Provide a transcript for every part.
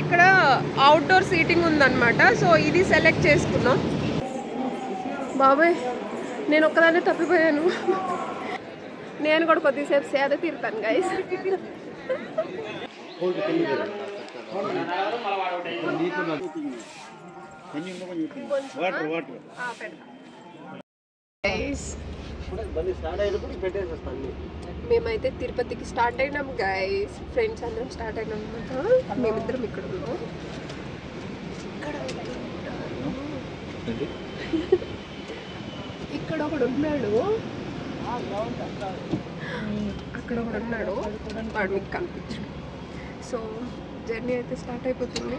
ఇక్కడ outdoor seating ఉందన్నమాట. So ఇది సెలెక్ట్ చేసుకున్నాం. బాబాయ్ నేను ఒక్కదాన్నే తప్పిపోయాను. నేను కూడా కొద్దిసేపు సేద తీరుతాను గైస్. మేమైతే తిరుపతికి స్టార్ట్ అయినాం గైస్. ఫ్రెండ్స్ అందరం స్టార్ట్ అయినాం అనమాట. మేమిద్దరం ఇక్కడ ఉన్నాం. ఇక్కడ ఒకడు ఉన్నాడు, అక్కడ ఒకడు ఉన్నాడు, వాడు మీకు కనిపించు. సో జర్నీ అయితే స్టార్ట్ అయిపోతుంది.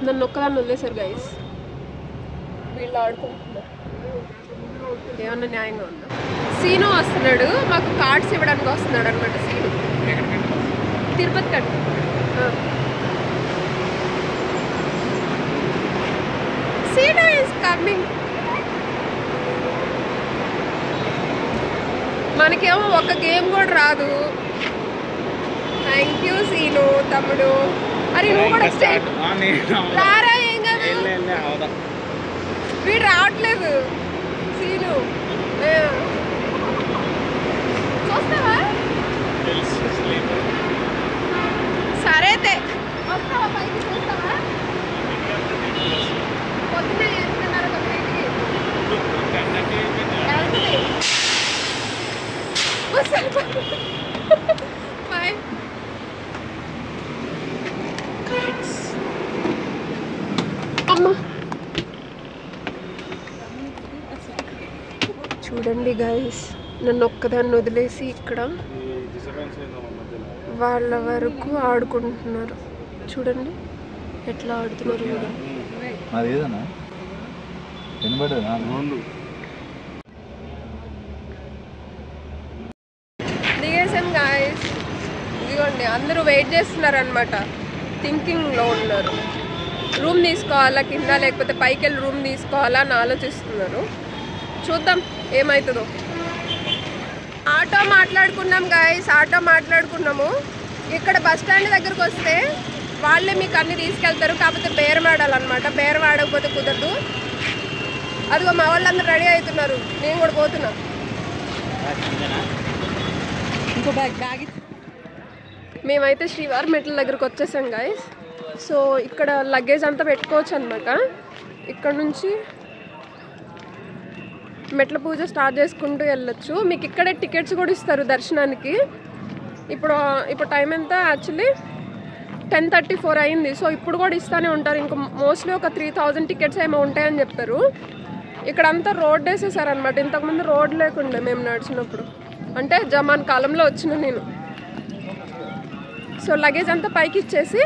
నన్ను ఒక్కదాన్ని వదిలేశారు గైస్. వీళ్ళు ఆడుకుంటున్నారు. ఏమన్నా న్యాయంగా ఉందా? సీను వస్తున్నాడు, మాకు కార్డ్స్ ఇవ్వడానికి వస్తున్నాడు అనమాట. సీను తిరుపతి కంటే సీను ఈస్ కమింగ్. మనకేమో ఒక గేమ్ కూడా రాదు. థ్యాంక్ యూ సీను తమ్ముడు. అరే నువ్వు కూడా రారా, ఏం కాదు. వీడు రావట్లేదు సీను. చూస్తావా? సరే అయితే వస్తావా పైకి? చూస్తావా? పొద్దున్నే 8:30 బాయ్. అమ్మా చూడండి గైస్, నన్ను ఒక్కదాన్ని వదిలేసి ఇక్కడ వాళ్ళ వరకు ఆడుకుంటున్నారు. చూడండి ఎట్లా ఆడుతున్నారు. దిగేసాం గాయస్. ఇదిగోండి అందరూ వెయిట్ చేస్తున్నారు అనమాట. థింకింగ్లో ఉన్నారు. రూమ్ తీసుకోవాలా కింద, లేకపోతే పైకి వెళ్ళి రూమ్ తీసుకోవాలా అని ఆలోచిస్తున్నారు. చూద్దాం ఏమవుతుందో. ఆటో మాట్లాడుకున్నాం గాయస్, ఆటో మాట్లాడుకున్నాము. ఇక్కడ బస్ స్టాండ్ దగ్గరకు వస్తే వాళ్ళే మీకు అన్ని తీసుకెళ్తారు. కాకపోతే బేరమాడాలన్నమాట. బేరమాడకపోతే కుదరదు. అదిగో మా వాళ్ళందరూ రెడీ అవుతున్నారు. నేను కూడా పోతున్నా. ఇంకో బ్యాగ్ మేమైతే శ్రీవారి మెట్ల దగ్గరకు వచ్చేసాం గాయస్. సో ఇక్కడ లగేజ్ అంతా పెట్టుకోవచ్చు అనమాట. ఇక్కడ నుంచి మెట్ల పూజ స్టార్ట్ చేసుకుంటూ వెళ్ళొచ్చు. మీకు ఇక్కడే టికెట్స్ కూడా ఇస్తారు దర్శనానికి. ఇప్పుడు టైం ఎంత? యాక్చువల్లీ 10:34 అయింది. సో ఇప్పుడు కూడా ఇస్తూనే ఉంటారు. ఇంకా మోస్ట్లీ ఒక 3000 టికెట్స్ ఏమో ఉంటాయని చెప్పారు. ఇక్కడంతా రోడ్ వేసేసారనమాట. ఇంతకుముందు రోడ్ లేకుండే మేము నడిచినప్పుడు, అంటే జమాన్ కాలంలో వచ్చిన నేను. సో లగేజ్ అంతా పైకి ఇచ్చేసి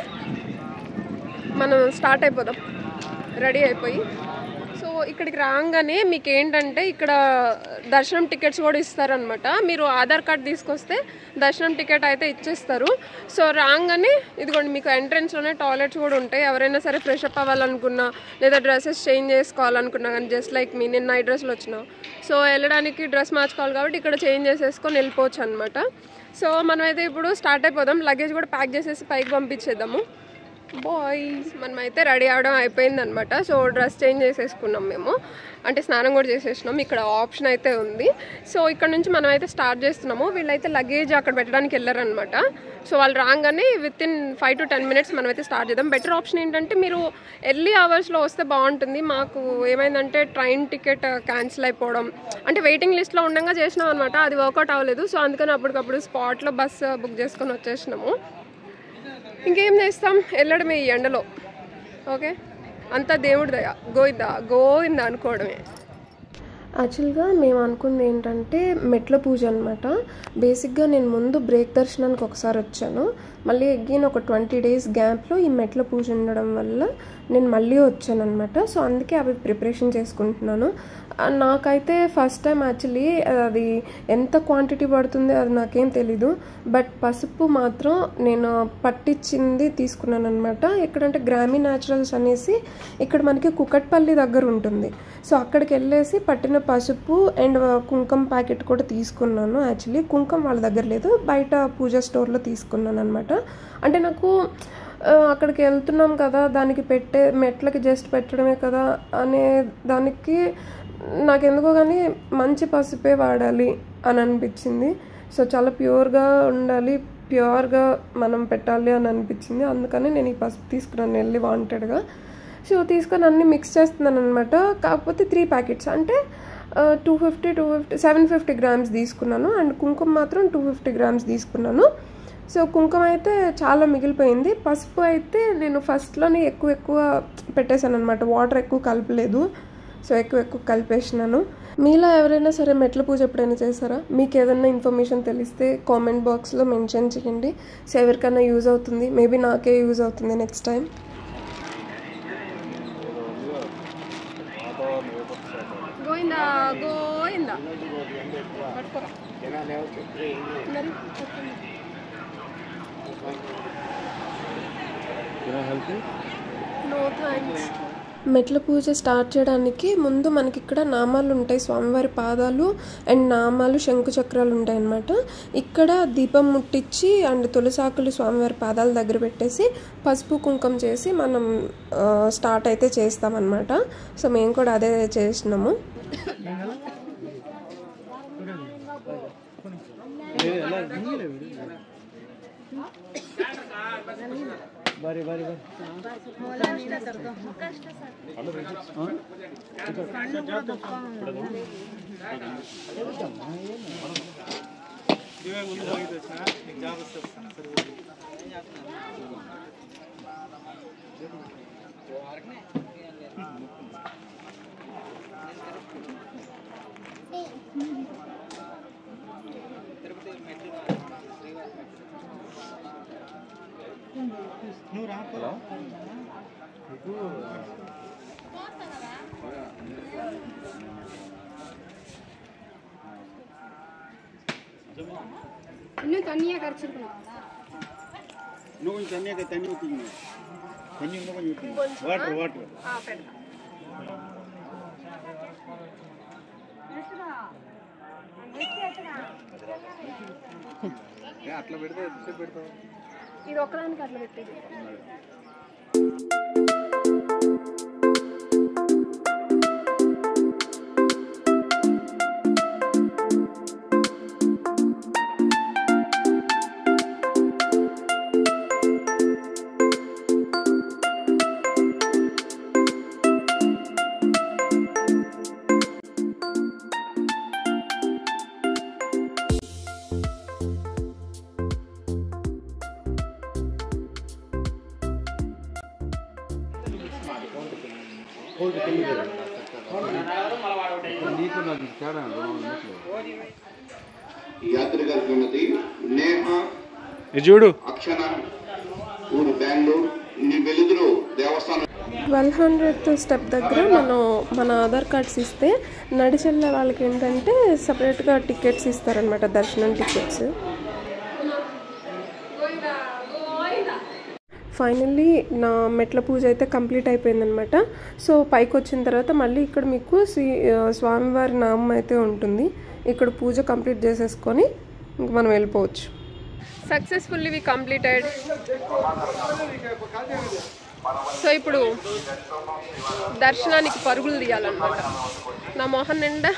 మనం స్టార్ట్ అయిపోదాం రెడీ అయిపోయి. సో ఇక్కడికి రాగానే మీకు ఏంటంటే ఇక్కడ దర్శనం టికెట్స్ కూడా ఇస్తారనమాట. మీరు ఆధార్ కార్డ్ తీసుకొస్తే దర్శనం టికెట్ అయితే ఇచ్చేస్తారు. సో రాగానే ఇదిగోండి మీకు ఎంట్రన్స్లోనే టాయిలెట్స్ కూడా ఉంటాయి. ఎవరైనా సరే ఫ్రెష్ అప్ అవ్వాలనుకున్నా, లేదా డ్రెస్సెస్ చేంజ్ చేసుకోవాలనుకున్నా కానీ, జస్ట్ లైక్ మీ నేను నైట్ డ్రెస్లో వచ్చినా, సో వెళ్ళడానికి డ్రెస్ మార్చుకోవాలి కాబట్టి ఇక్కడ చేంజ్ చేసేసుకొని వెళ్ళిపోవచ్చు అనమాట. సో మనమైతే ఇప్పుడు స్టార్ట్ అయిపోదాం. లగేజ్ కూడా ప్యాక్ చేసేసి పైకి పంపించేద్దాము. బాయ్స్ మనమైతే రెడీ అవడం అయిపోయిందనమాట. సో డ్రెస్ చేంజ్ చేసేసుకున్నాం మేము, అంటే స్నానం కూడా చేసేసినాం. ఇక్కడ ఆప్షన్ అయితే ఉంది. సో ఇక్కడ నుంచి మనం అయితే స్టార్ట్ చేస్తున్నాము. వీళ్ళైతే లగేజ్ అక్కడ పెట్టడానికి వెళ్ళారనమాట. సో వాళ్ళు రాగానే వితిన్ 5 to 10 minutes మనమైతే స్టార్ట్ చేద్దాం. బెటర్ ఆప్షన్ ఏంటంటే మీరు ఎర్లీ అవర్స్లో వస్తే బాగుంటుంది. మాకు ఏమైందంటే ట్రైన్ టికెట్ క్యాన్సిల్ అయిపోవడం, అంటే వెయిటింగ్ లిస్ట్లో ఉండగా చేసినాం అనమాట. అది వర్కౌట్ అవ్వలేదు. సో అందుకని అప్పటికప్పుడు స్పాట్లో బస్సు బుక్ చేసుకొని వచ్చేసినాము. ఇంకేం చేస్తాం, వెళ్ళడమే ఈ ఎండలో. ఓకే, అంతా దేవుడి దయ, గోవిందా అనుకోవడమే. యాక్చువల్గా మేము అనుకుంది ఏంటంటే మెట్ల పూజ అనమాట. బేసిక్గా నేను ముందు బ్రేక్ దర్శనానికి ఒకసారి వచ్చాను. మళ్ళీ అగైన్ ఒక 20 days గ్యాప్లో ఈ మెట్ల పూజ ఉండడం వల్ల నేను మళ్ళీ వచ్చాను అనమాట. సో అందుకే అవి ప్రిపరేషన్ చేసుకుంటున్నాను. నాకైతే ఫస్ట్ టైం యాక్చువల్లీ అది ఎంత క్వాంటిటీ పడుతుంది అది నాకేం తెలీదు. బట్ పసుపు మాత్రం నేను పట్టించింది తీసుకున్నాను అనమాట. ఎక్కడంటే గ్రామీ న్యాచురల్స్ అనేసి ఇక్కడ మనకి కుకట్పల్లి దగ్గర ఉంటుంది. సో అక్కడికి వెళ్ళేసి పట్టిన పసుపు అండ్ కుంకుమ ప్యాకెట్ కూడా తీసుకున్నాను. యాక్చువల్లీ కుంకుమ వాళ్ళ దగ్గర లేదు, బయట పూజా స్టోర్లో తీసుకున్నాను అనమాట. అంటే నాకు అక్కడికి వెళ్తున్నాం కదా, దానికి మెట్లకి జస్ట్ పెట్టడమే కదా అనే దానికి నాకెందుకో కానీ మంచి పసుపే వాడాలి అని అనిపించింది. సో చాలా ప్యూర్గా ఉండాలి, ప్యూర్గా మనం పెట్టాలి అని అనిపించింది. అందుకని నేను ఈ పసుపు తీసుకున్నాను వెళ్ళి వాంటెడ్గా. సో తీసుకొని అన్నీ మిక్స్ చేస్తున్నాను అనమాట. కాకపోతే 3 ప్యాకెట్స్ అంటే 750 grams తీసుకున్నాను. అండ్ కుంకుమ మాత్రం 250 grams తీసుకున్నాను. సో కుంకుమ అయితే చాలా మిగిలిపోయింది. పసుపు అయితే నేను ఫస్ట్లోనే ఎక్కువ పెట్టేశాను అనమాట. వాటర్ ఎక్కువ కలపలేదు, సో ఎక్కువ కలిపేసినాను. మీలో ఎవరైనా సరే మెట్ల పూజ ఎప్పుడైనా చేశారా? మీకు ఏదైనా ఇన్ఫర్మేషన్ తెలిస్తే కామెంట్ బాక్స్లో మెన్షన్ చేయండి. సో ఎవరికైనా యూజ్ అవుతుంది, మేబీ నాకే యూజ్ అవుతుంది next time. Govinda Govinda no thanks. మెట్ల పూజ స్టార్ట్ చేయడానికి ముందు మనకి ఇక్కడ నామాలు ఉంటాయి, స్వామివారి పాదాలు అండ్ నామాలు శంకు చక్రాలు ఉంటాయి అన్నమాట. ఇక్కడ దీపం ముట్టించి అండ్ తులసాకులు స్వామివారి పాదాల దగ్గర పెట్టేసి పసుపు కుంకుమ చేసి మనం స్టార్ట్ అయితే చేస్తామన్నమాట. సో మేము కూడా అదే చేసినాము. बारी बारी बारी இன்னும் தண்ணியா கரைச்சிருக்கணும். இன்னும் கொஞ்சம் தண்ணியா தண்ணி ஊற்றிக்கணும். தண்ணி இன்னும் கொஞ்சம் ஊற்றிக்கணும். வாட்டர் வாட்டர் అట్లా పెడితే ఎంతసేపు పెడతావు? ఇది ఒకదానికి అట్లా పెట్టేది. యాత్రిక శ్రీమతి నేహ చూడు అక్షణ ఊరు బెంగళూరు నీ వెలుదురు దేవస్థానం 1200th స్టెప్ దగ్గర మన ఆధార్ కార్డ్స్ ఇస్తే నడిచెళ్ళే వాళ్ళకి ఏంటంటే సపరేట్గా టికెట్స్ ఇస్తారనమాట, దర్శనం టికెట్స్. ఫైనల్లీ నా మెట్ల పూజ అయితే కంప్లీట్ అయిపోయిందనమాట. సో పైకి వచ్చిన తర్వాత మళ్ళీ ఇక్కడ మీకు స్వామివారి నామం అయితే ఉంటుంది. ఇక్కడ పూజ కంప్లీట్ చేసేసుకొని ఇంక మనం వెళ్ళిపోవచ్చు. సక్సెస్ఫుల్లీ వి కంప్లీటెడ్. సో ఇప్పుడు దర్శనానికి పరుగులు తీయాలన్నమాట. నా మొహం నిండా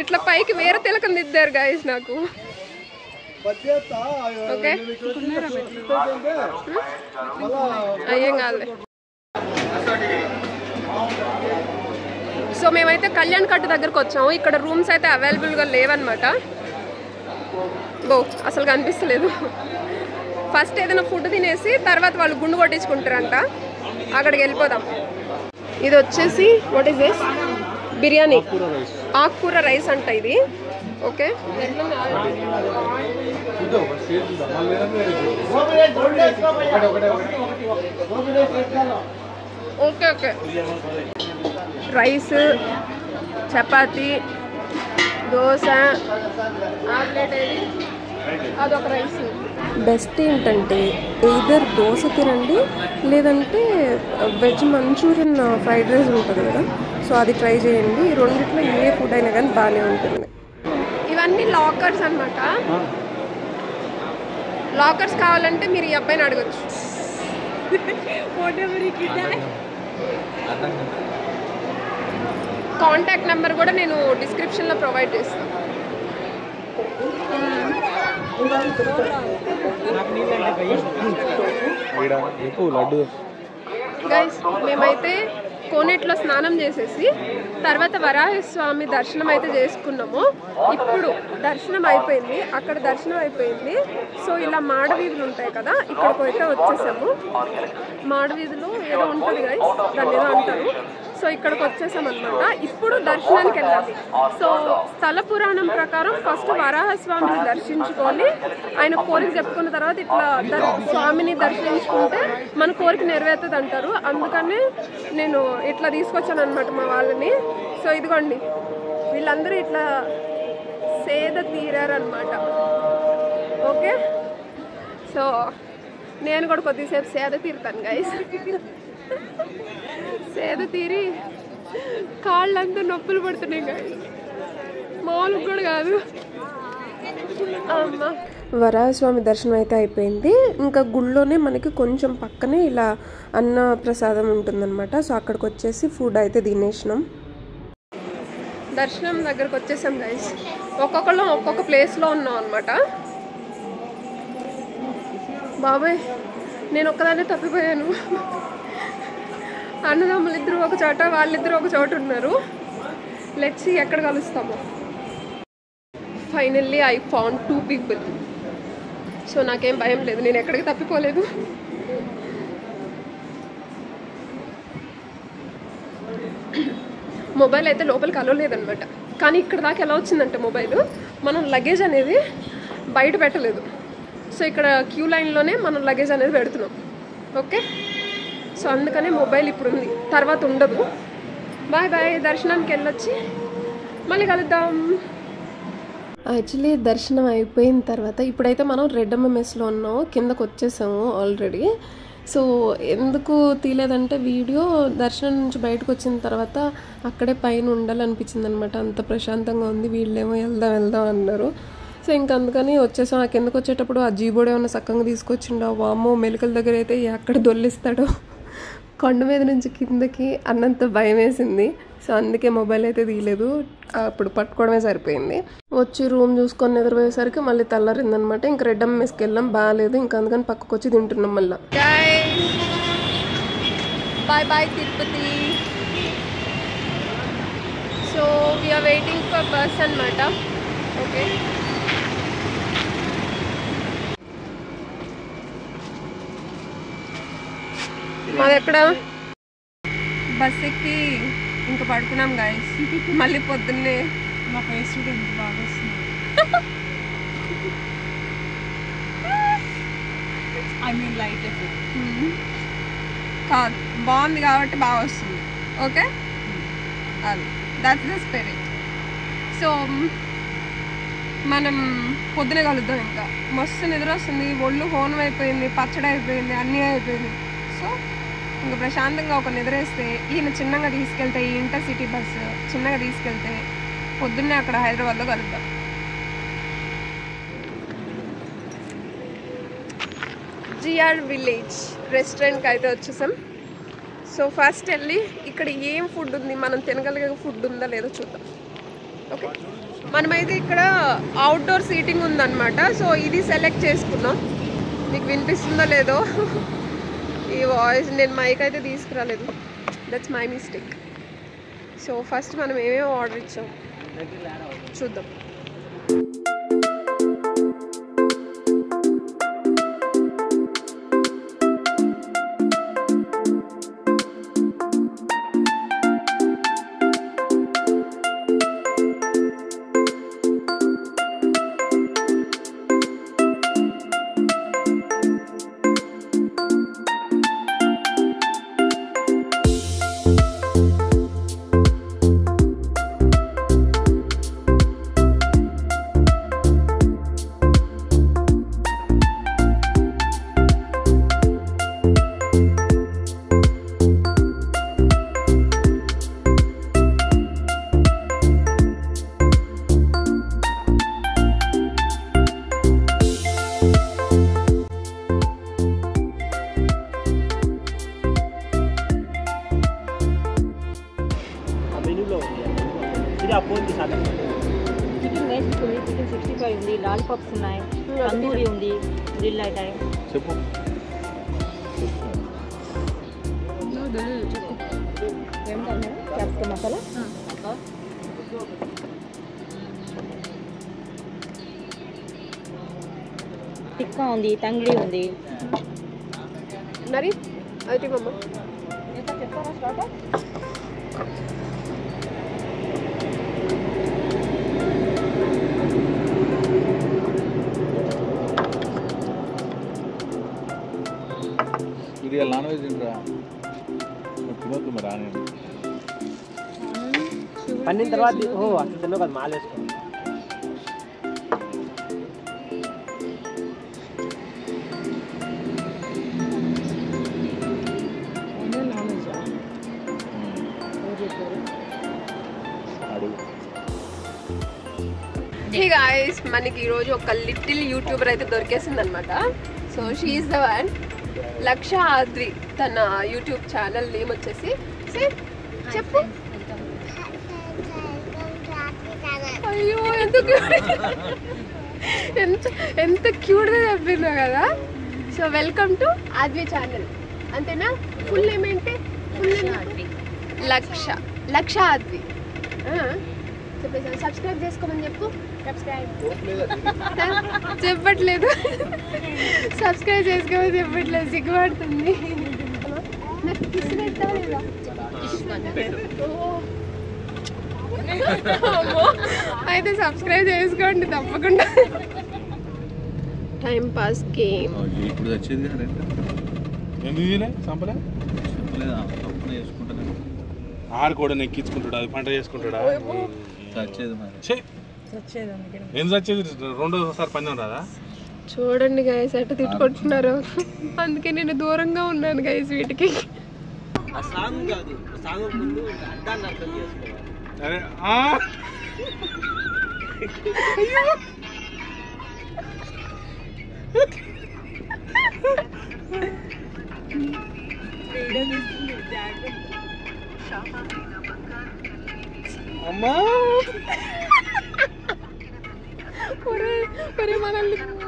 ఇట్లా పైకి వేరే తిలకం దిద్దారు గాయస్ నాకు. ఓకే అయ్యేం కాదులే. సో మేమైతే కళ్యాణ్ కట్టు దగ్గరకు వచ్చాము. ఇక్కడ రూమ్స్ అయితే అవైలబుల్గా లేవన్నమాట. అసలు కనిపిస్తలేదు. ఫస్ట్ ఏదైనా ఫుడ్ తినేసి తర్వాత వాళ్ళు గుండు కొట్టించుకుంటారంట. అక్కడికి వెళ్ళిపోదాం. ఇది వచ్చేసి వాట్ ఈస్ దిస్? బిర్యానీ, ఆకుకూర రైస్ అంట ఇది. Okay okay okay rice chapati dosa omelette ఏది అదొక రైస్. బెస్ట్ ఏంటంటే ఎయిదర్ దోశ తినండి లేదంటే వెజ్ మంచూరియన్ ఫ్రైడ్ రైస్ ఉంటుంది కదా, సో అది ట్రై చేయండి. ఈ రెండిట్లో ఏ ఫుడ్ అయినా కానీ బాగానే ఉంటుంది. ఇవన్నీ లాకర్స్ అన్నమాట. లాకర్స్ కావాలంటే మీరు ఈ అబ్బాయిని అడగచ్చు. కాంటాక్ట్ నెంబర్ కూడా నేను డిస్క్రిప్షన్లో ప్రొవైడ్ చేస్తాను. గైస్ మేమైతే కోనేట్లో స్నానం చేసేసి తర్వాత వరాహస్వామి దర్శనం అయితే చేసుకున్నాము. ఇప్పుడు దర్శనం అయిపోయింది, అక్కడ దర్శనం అయిపోయింది. సో ఇలా మాడవీధులు ఉంటాయి కదా, ఇక్కడికి అయితే వచ్చేసాము. మాడవీధిలో ఏదో ఉంటుంది గైస్, దాన్ని ఏదో అంటారు. సో ఇక్కడికి వచ్చేసామన్నమాట. ఇప్పుడు దర్శనానికి వెళ్ళాలి. సో స్థల పురాణం ప్రకారం ఫస్ట్ వరాహస్వామిని దర్శించుకొని ఆయన కోరిక చెప్పుకున్న తర్వాత ఇట్లా స్వామిని దర్శించుకుంటే మన కోరిక నెరవేరుతుంది అంటారు. అందుకని నేను ఇట్లా తీసుకొచ్చాను అనమాట మా వాళ్ళని. సో ఇదిగోండి వీళ్ళందరూ ఇట్లా సేద తీరారనమాట. ఓకే, సో నేను కూడా కొద్దిసేపు సేద తీరుతాను గైస్. సేద తీరి కాళ్ళంతా నొప్పులు పడుతున్నాయి గైస్, మామూలుగా కూడా కాదు. అమ్మా వరాహస్వామి దర్శనం అయితే అయిపోయింది. ఇంకా గుళ్ళోనే మనకి కొంచెం పక్కనే ఇలా అన్న ప్రసాదం ఉంటుందన్నమాట. సో అక్కడికి వచ్చేసి ఫుడ్ అయితే తినేసినాం. దర్శనం దగ్గరకు వచ్చేసాం గైస్. ఒక్కొక్కళ్ళం ఒక్కొక్క ప్లేస్లో ఉన్నాం అనమాట. బాబాయ్ నేను ఒక్కదాన్నే తప్పిపోయాను. అన్నదమ్ములు ఇద్దరు ఒక చోట, వాళ్ళిద్దరు ఒక చోట ఉన్నారు. లెట్స్ సీ ఎక్కడ కలుస్తాము. Finally I found 2 people. So నాకేం భయం లేదు, నేను ఎక్కడికి తప్పిపోలేదు. మొబైల్ అయితే లోపలికి అలవలేదన్నమాట. కానీ ఇక్కడ దాకా ఎలా వచ్చిందంటే మొబైల్ మనం లగేజ్ అనేది బయట పెట్టలేదు. సో ఇక్కడ క్యూ లైన్లోనే మనం లగేజ్ అనేది పెడుతున్నాం. ఓకే, సో అందుకనే మొబైల్ ఇప్పుడు ఉంది, తర్వాత ఉండదు. బాయ్ బాయ్, దర్శనానికి వెళ్ళొచ్చి మళ్ళీ కలుద్దాం. యాక్చువల్లీ దర్శనం అయిపోయిన తర్వాత ఇప్పుడైతే మనం రెడ్డమ్మ మెస్లో ఉన్నాము, కిందకు వచ్చేసాము ఆల్రెడీ. సో ఎందుకు తీయలేదంటే వీడియో దర్శనం నుంచి బయటకు వచ్చిన తర్వాత అక్కడే పైన ఉండాలనిపించింది అనమాట. అంత ప్రశాంతంగా ఉంది. వీళ్ళేమో వెళ్దాం వెళ్దాం అన్నారు. సో ఇంక అందుకని వచ్చేసాం. ఆ కిందకు వచ్చేటప్పుడు ఆ జీబోడు ఏమన్నా సక్కంగా తీసుకొచ్చిండో, వామ్మో మెలికల దగ్గర అయితే ఎక్కడ దొల్లిస్తాడో, కొండ మీద నుంచి కిందకి అన్నంత భయం వేసింది. సో అందుకే మొబైల్ అయితే తీయలేదు, అప్పుడు పట్టుకోవడమే సరిపోయింది. వచ్చి రూమ్ చూసుకొని నిద్రపోయేసరికి మళ్ళీ తెల్లారిందనమాట. ఇంక రెడ్డమ్మ మెస్కి వెళ్ళాం, బాగాలేదు. ఇంక అందుకని పక్కకు వచ్చి తింటున్నాం మళ్ళీ. Bye bye Tirupati. So we are waiting for bus అనమాట. ఓకే, మాది ఎక్కడ బస్ ఎక్కి ఇంకా పడుకున్నాం గాయస్. మళ్ళీ పొద్దున్నే మా ఫేస్ ఎంత బాగా వస్తుంది. ఐ మీన్ లైట్ ఎఫెక్ట్ కాదు, బాగుంది కాబట్టి బాగా వస్తుంది. ఓకే, అది దట్స్ ద స్పిరిట్. సో మనం పొద్దునే కలుద్దాం. ఇంకా మస్తు నిద్ర వస్తుంది, ఒళ్ళు హోనం అయిపోయింది, పచ్చడి అయిపోయింది, అన్నీ అయిపోయింది. సో ఇంకా ప్రశాంతంగా ఒక నిద్రేస్తే, ఈయన చిన్నగా తీసుకెళ్తే, ఈ ఇంటర్సిటీ బస్సు చిన్నగా తీసుకెళ్తే పొద్దున్నే అక్కడ హైదరాబాద్లో కలుద్దాం. జిఆర్ విలేజ్ రెస్టారెంట్కి అయితే వచ్చేసాం. సో ఫస్ట్ వెళ్ళి ఇక్కడ ఏం ఫుడ్ ఉంది, మనం తినగలిగే ఫుడ్ ఉందా లేదో చూద్దాం. ఓకే, మనమైతే ఇక్కడ అవుట్డోర్ సీటింగ్ ఉందన్నమాట. సో ఇది సెలెక్ట్ చేసుకున్నాం. మీకు వినిపిస్తుందో లేదో ఈ వాయిస్, నేను మైక్ అయితే తీసుకురాలేదు, that's my mistake. So first మనం ఏమేమి ఆర్డర్ ఇచ్చాం చూద్దాం. మెనూలో ఉంది ఇది ఆ 4 చికెన్ రైస్ ఉంది, చికెన్ 65 ఉంది, లాలీపాప్స్ ఉన్నాయి, తందూరి ఉంది, గ్రిల్ ఐటమ్. చెప్పు. క్యాప్సికమ్ మసాలా, టిక్కా ఉంది, తంగిడి ఉంది. మరి అది మమ్మ చెప్తారా స్టార్టర్? ఇది నాన్ వెజ్ తింటా తినొద్దు మరి ఆనే పండిన తర్వాత అసలు తిన్నావు కదా మాలేసుకో. హే గాయ్స్, మనకి ఈరోజు ఒక లిటిల్ యూట్యూబర్ అయితే దొరికేసింది అనమాట. సో షీఈస్ ద వన్, లక్ష ఆద్రి. తన యూట్యూబ్ ఛానల్ నేమ్ వచ్చేసి చెప్పు. అయ్యో ఎంత ఎంత క్యూట్గా చెప్పిందో కదా. So welcome to Aadvi channel, అంతేనా? ఫుల్ నేమ్ ఏంటి? లక్ష ఆద్వి. చెప్పేసి సబ్స్క్రైబ్ చేసుకోమని చెప్పు. చెప్పట్లేదు, సబ్స్క్రైబ్ చేసుకోమని చెప్పట్లేదు, సిగ్గుపడుతుంది. నాకు కిస్ పెడతావా లేదా? అయితే సబ్స్క్రైబ్ చేసుకోండి తప్పకుండా. Time pass game. ఇప్పుడు వచ్చేది ఎందుకు సంపలే చేసుకుంటాను. ఆరు కూడా నెక్కించుకుంటాడు, అది పంట చేసుకుంటాడా? ఏం చచ్చేది? రెండోసారి పందెం రాదా? చూడండి గైస్ ఎట్ట తిట్టుకుంటున్నారు. అందుకే నేను దూరంగా ఉన్నాను గైస్ వీటికి. అరే అమ్మా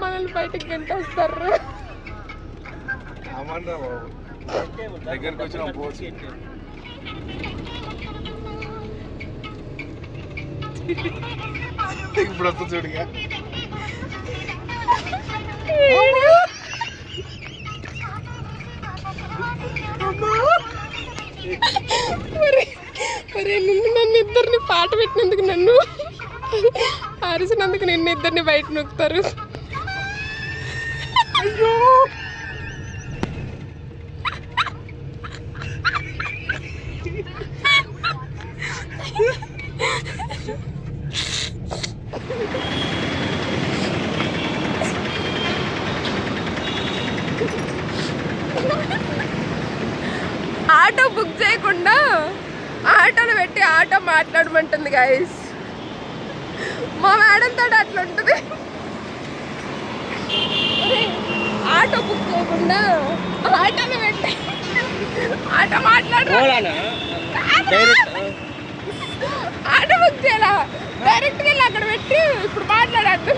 మనల్ని బయటకు గంటేస్తారు. అమ్మంటా బాబు, దగ్గరకు వచ్చిన పోసి ఇప్పుడు వస్తా చూడుగా. నన్ను ఇద్దరిని పాట పెట్టినందుకు, నన్ను అరిసినందుకు నిన్ను ఇద్దరిని బయట నొక్కుతారు. అయ్యో ఆటో బుక్ చేయకుండా ఆటోలో పెట్టి ఆటో మాట్లాడమంటుంది గైస్. మా మేడం తోటి అట్లా ఉంటుంది. ఆటో బుక్ చేయకుండా ఆటోలో పెట్టి ఆటో మాట్లాడు. ఆటో బుక్ చేయాలా? డైరెక్ట్గా వెళ్ళి అక్కడ పెట్టి ఇప్పుడు మాట్లాడాడు.